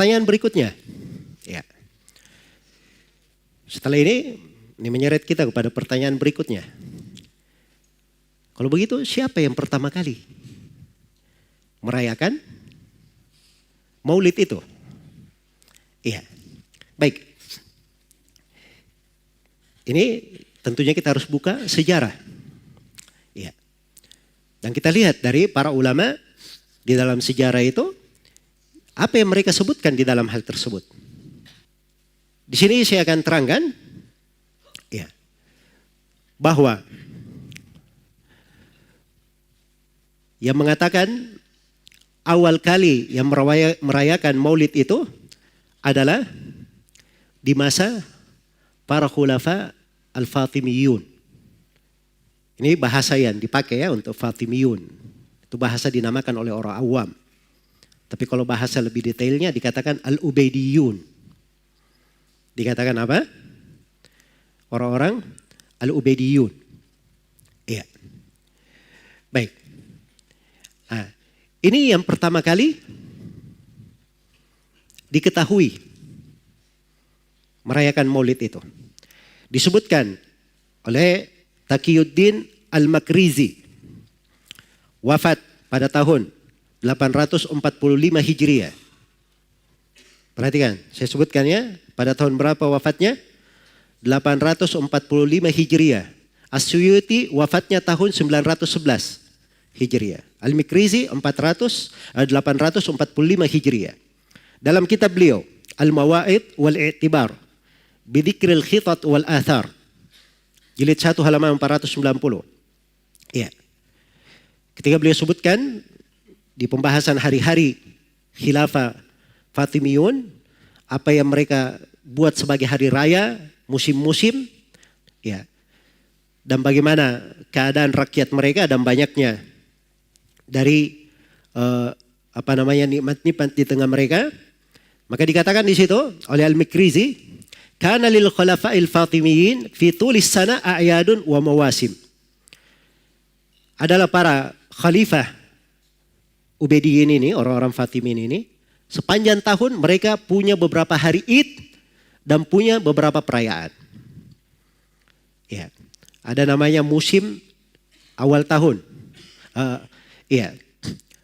pertanyaan berikutnya. Ya. Setelah ini menyeret kita kepada pertanyaan berikutnya. Kalau begitu, siapa yang pertama kali merayakan Maulid itu? Iya. Baik. Ini tentunya kita harus buka sejarah. Iya. Dan kita lihat dari para ulama di dalam sejarah itu, apa yang mereka sebutkan di dalam hal tersebut. Di sini saya akan terangkan ya, bahwa yang mengatakan awal kali yang merayakan Maulid itu adalah di masa para khulafa al-Fatimiyun. Ini bahasa yang dipakai ya untuk Fatimiyun. Itu bahasa dinamakan oleh orang awam. Tapi kalau bahasa lebih detailnya dikatakan al-Ubaidiyun. Dikatakan apa? Orang-orang al-Ubaidiyun. Iya. Baik. Nah, ini yang pertama kali diketahui merayakan Maulid itu. Disebutkan oleh Taqiyuddin Al-Makrizi. Wafat pada tahun 845 Hijriah. Perhatikan, saya sebutkan ya, pada tahun berapa wafatnya? 845 Hijriah. As-Suyuti wafatnya tahun 911 Hijriah. Al-Makrizi 845 Hijriah. Dalam kitab beliau, Al-Mawa'id wal-I'tibar, Bidzikril Khitat wal-Athar, jilid 1 halaman 490. Ya. Ketika beliau sebutkan di pembahasan hari-hari khilafah Fatimiyun, apa yang mereka buat sebagai hari raya, musim-musim, ya, dan bagaimana keadaan rakyat mereka dan banyaknya dari nikmat-nikmat di tengah mereka, maka dikatakan di situ oleh Al-Makrizi, kana lil khulafa'il Fatimiyin fi tulis sana a'yadun wa mawasim. Adalah para khalifah Ubaidiyyin ini, orang-orang Fatimin ini, sepanjang tahun mereka punya beberapa hari Id dan punya beberapa perayaan. Ya, ada namanya musim awal tahun.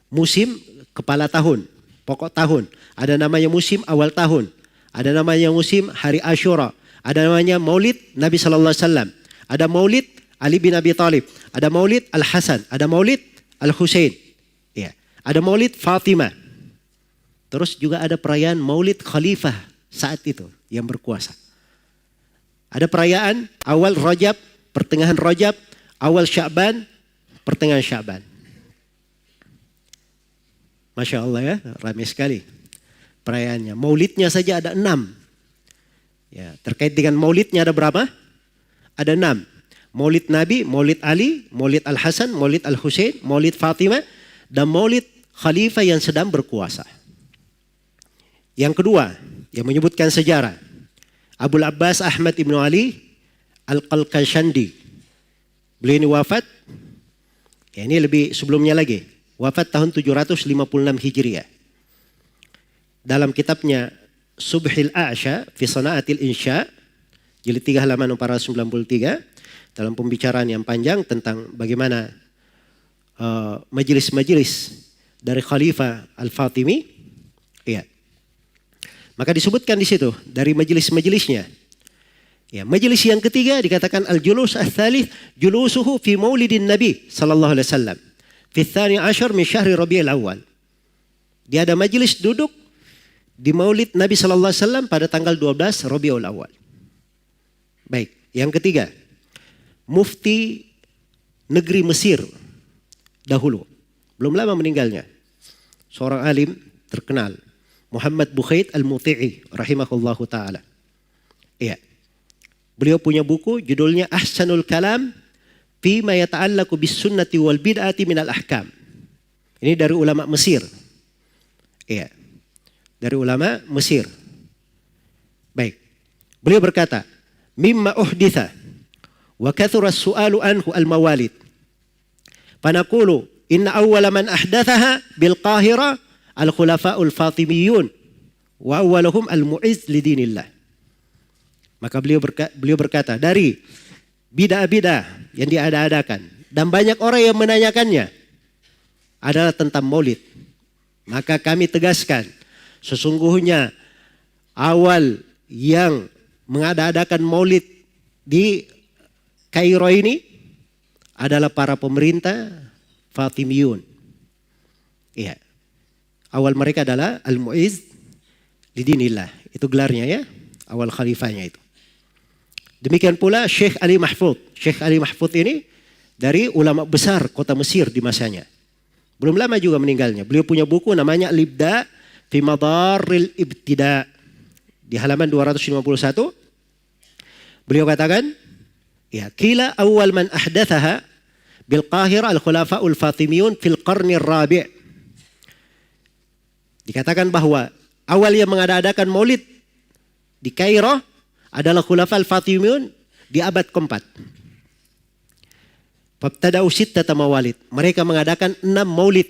Musim kepala tahun, pokok tahun. Ada namanya musim awal tahun. Ada namanya musim hari Asyura. Ada namanya Maulid Nabi sallallahu alaihi wasallam. Ada Maulid Ali bin Abi Thalib. Ada Maulid Al-Hasan. Ada Maulid Al-Husain. Ya. Ada Maulid Fatimah. Terus juga ada perayaan Maulid Khalifah saat itu yang berkuasa. Ada perayaan awal Rajab, pertengahan Rajab, awal Sya'ban, pertengahan Sya'ban. Masya Allah ya, ramai sekali perayaannya. Maulidnya saja ada 6. Ya, terkait dengan maulidnya ada berapa? Ada 6. Maulid Nabi, Maulid Ali, Maulid Al-Hasan, Maulid Al-Husain, Maulid Fatimah, dan Maulid Khalifah yang sedang berkuasa. Yang kedua, yang menyebutkan sejarah, Abul Abbas Ahmad Ibn Ali Al-Qalqashandi. Beliau ini wafat, ya ini lebih sebelumnya lagi, wafat tahun 756 Hijriah. Dalam kitabnya Subhil A'sha fi Sana'atil Insya, jilid 3 halaman 493, dalam pembicaraan yang panjang tentang bagaimana majelis-majelis dari Khalifah Al-Fatimi, ya. Maka disebutkan di situ dari majelis-majelisnya. Ya, majelis yang ketiga dikatakan al-julus ats-tsalits julusuhu fi maulidin Nabi sallallahu alaihi wasallam fi tsani asyar min syahri Rabiul Awal. Dia ada majelis duduk di Maulid Nabi sallallahu alaihi wasallam pada tanggal 12 Rabiul Awal. Baik, yang ketiga, mufti negeri Mesir dahulu, belum lama meninggalnya, seorang alim terkenal, Muhammad Bukhaid Al-Muti'i rahimahullahu ta'ala. Iya. Beliau punya buku judulnya Ahsanul Kalam Fima Yata'allaku Bis Sunnati Wal Bid'ati Minal Ahkam. Ini dari ulama Mesir. Iya. Dari ulama Mesir. Baik. Beliau berkata, mimma uhditha wa kathura su'alu anhu al-mawalid. Fanaqulu inna awwala man ahdathaha bil Qahira al-khulafa'ul Fatimiyun wa awwaluhum al-mu'izz lidinillah. Maka beliau berkata, dari bidah-bidah yang diada-adakan dan banyak orang yang menanyakannya adalah tentang maulid. Maka kami tegaskan, sesungguhnya awal yang mengada-adakan maulid di Kairo ini adalah para pemerintah Fatimiyun. Iya. Awal mereka adalah Al-Mu'izz lidinillah. Itu gelarnya ya, awal khalifahnya itu. Demikian pula Syekh Ali Mahfud. Syekh Ali Mahfud ini dari ulama besar kota Mesir di masanya. Belum lama juga meninggalnya. Beliau punya buku namanya Al-Ibda fi Madarril Ibtida. Di halaman 251 beliau katakan, ya, qila awal man ahdathaha bil Qahira al-Khulafa'ul Fatimiyun fil qarni ar-rabi'. Dikatakan bahwa awal yang mengada-adakan maulid di Kairo adalah Khulafa al-Fatimiyun di abad keempat. Fabtada'u sittata mawalid. Mereka mengadakan 6 maulid.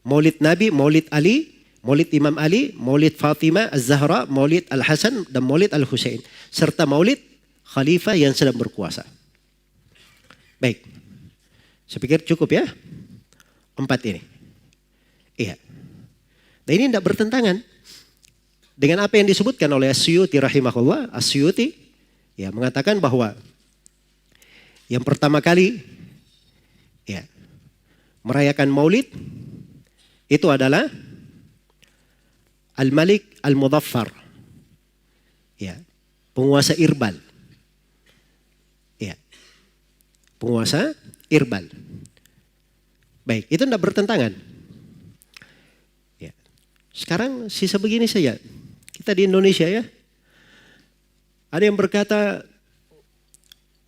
Maulid Nabi, maulid Ali, maulid Imam Ali, maulid Fatimah Az-Zahra, maulid Al-Hasan, dan maulid Al-Husain. Serta maulid khalifah yang sedang berkuasa. Baik. Saya pikir cukup ya. 4 ini. Iya. Dan ini tidak bertentangan dengan apa yang disebutkan oleh As-Suyuti rahimahullah. As-Suyuti ya mengatakan bahwa yang pertama kali ya merayakan maulid itu adalah Al-Malik Al-Mudaffar. Ya, penguasa Irbal. Ya. Penguasa Irbal. Baik, itu tidak bertentangan. Ya. Sekarang sisa begini saja. Kita di Indonesia ya. Ada yang berkata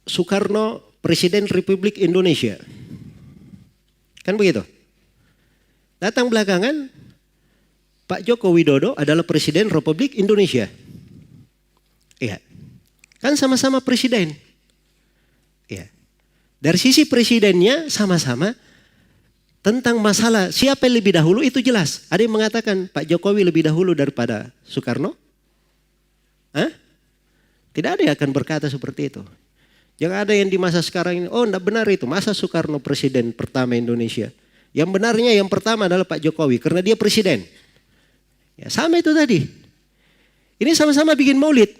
Soekarno Presiden Republik Indonesia. Kan begitu? Datang belakangan Pak Joko Widodo adalah Presiden Republik Indonesia. Iya. Kan sama-sama presiden. Iya. Dari sisi presidennya sama-sama tentang masalah siapa yang lebih dahulu itu jelas. Ada yang mengatakan Pak Jokowi lebih dahulu daripada Soekarno? Hah? Tidak ada yang akan berkata seperti itu. Jangan ada yang di masa sekarang ini, oh tidak benar itu. Masa Soekarno presiden pertama Indonesia? Yang benarnya yang pertama adalah Pak Jokowi karena dia presiden. Ya, sama itu tadi. Ini sama-sama bikin maulid.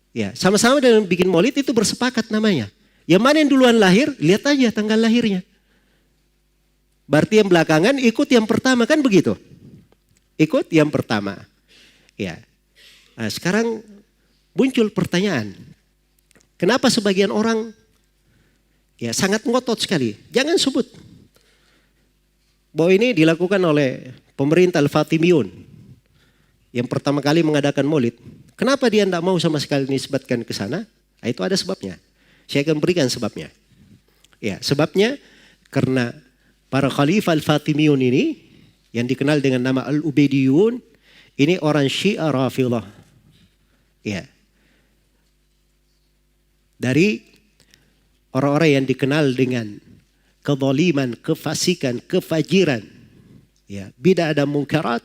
Ya, sama-sama dengan bikin maulid itu bersepakat namanya. Yang mana yang duluan lahir, lihat aja tanggal lahirnya. Berarti yang belakangan ikut yang pertama, kan begitu? Ikut yang pertama. Ya. Nah, sekarang muncul pertanyaan. Kenapa sebagian orang ya sangat ngotot sekali? Jangan sebut bahwa ini dilakukan oleh pemerintah Al-Fatimiyun yang pertama kali mengadakan maulid. Kenapa dia tidak mau sama sekali disebutkan ke sana? Nah, itu ada sebabnya. Saya akan berikan sebabnya. Ya, sebabnya karena para khalifah Al-Fatimiyun ini yang dikenal dengan nama Al-Ubaidiyun ini orang Syiah Rafidhah. Ya. Dari orang-orang yang dikenal dengan kezaliman, kefasikan, kefajiran, ya, bidah dan munkarat,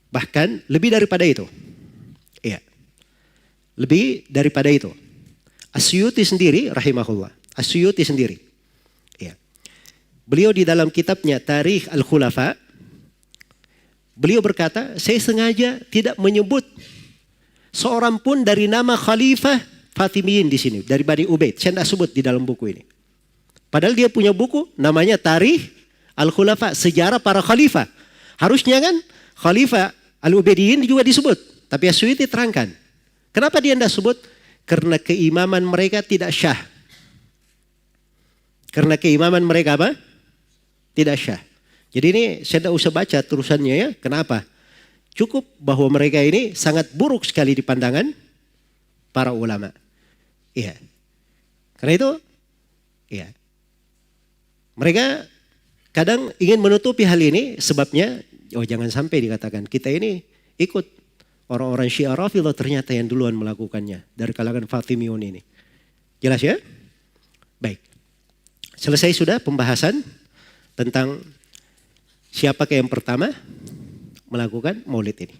bahkan lebih daripada itu. Ya. Lebih daripada itu. As-Suyuti sendiri rahimahullah, As-Suyuti sendiri. Ya. Beliau di dalam kitabnya Tarikh Al-Khulafa, beliau berkata, saya sengaja tidak menyebut seorang pun dari nama Khalifah Fatimiyin di sini, dari Bani Ubaid. Saya tidak sebut di dalam buku ini. Padahal dia punya buku namanya Tarikh Al-Khulafa, sejarah para khalifah. Harusnya kan Khalifah Al-Ubaidiyin juga disebut. Tapi As-Suyuti terangkan. Kenapa dia tidak sebut? Karena keimaman mereka tidak syah. Karena keimaman mereka apa? Tidak syah. Jadi ini saya tidak usah baca terusannya ya. Kenapa? Cukup bahwa mereka ini sangat buruk sekali di pandangan para ulama. Iya. Karena itu, iya. Mereka kadang ingin menutupi hal ini sebabnya, oh jangan sampai dikatakan kita ini ikut orang-orang Syiah Rafidhah ternyata yang duluan melakukannya dari kalangan Fatimiyun ini. Jelas ya? Baik. Selesai sudah pembahasan tentang siapakah yang pertama melakukan maulid ini.